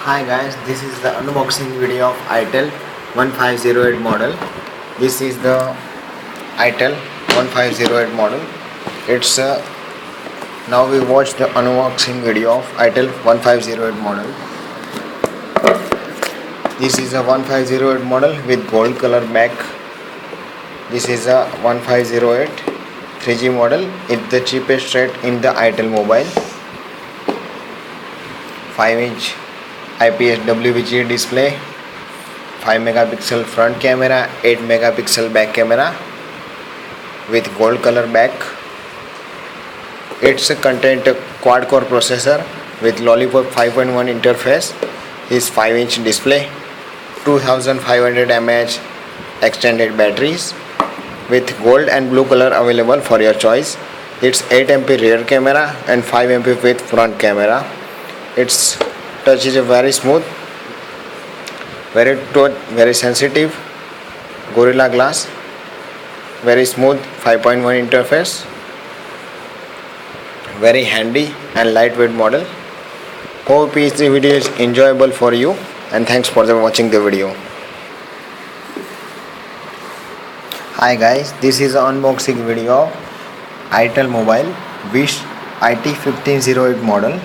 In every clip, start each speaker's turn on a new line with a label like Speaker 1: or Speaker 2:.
Speaker 1: Hi guys, this is the unboxing video of Itel 1508 model. This is the Itel 1508 model. It's Now we watch the unboxing video of Itel 1508 model. This is a 1508 model with gold color back. This is a 1508 3G model. It's the cheapest rate in the Itel mobile. 5-inch IPS WVGA display, 5 megapixel front camera, 8 megapixel back camera with gold color back. It's a content quad core processor with Lollipop 5.1 interface. Is 5-inch display, 2500 mAh extended batteries with gold and blue color available for your choice. It's 8MP rear camera and 5MP with front camera. Its touch is very smooth, very sensitive, Gorilla Glass, very smooth 5.1 interface, very handy and lightweight model. Hope this video is enjoyable for you, and thanks for watching the video. Hi guys, this is an unboxing video of Itel Mobile Wish IT1508 model.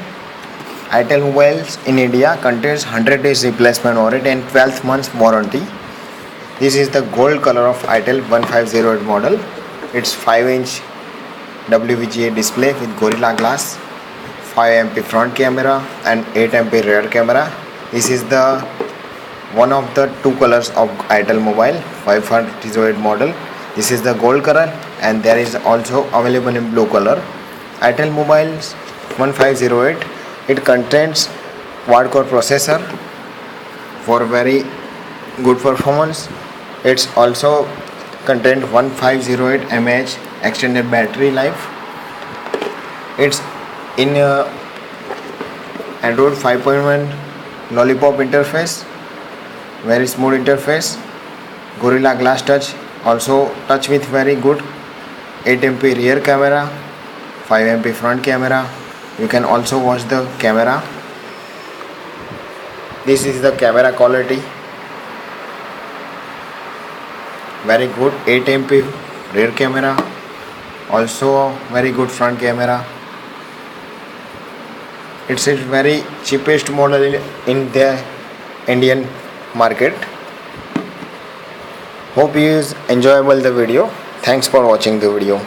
Speaker 1: Itel mobiles in India contains 100 days replacement warranty and 12 months warranty. This is the gold color of Itel 1508 model. It's 5-inch WVGA display with Gorilla Glass, 5MP front camera and 8MP rear camera. This is the one of the two colors of Itel mobile 1508 model. This is the gold color and there is also available in blue color. Itel mobiles 1508. It contains quad core processor for very good performance. It's also contains 1508 mAh extended battery life. It's in Android 5.1 Lollipop interface, very smooth interface. Gorilla Glass touch, also touch with very good 8MP rear camera, 5MP front camera. You can also watch the camera. This is the camera quality, very good 8MP rear camera, also very good front camera. It's a very cheapest model in the Indian market. Hope you is enjoyable the video. Thanks for watching the video.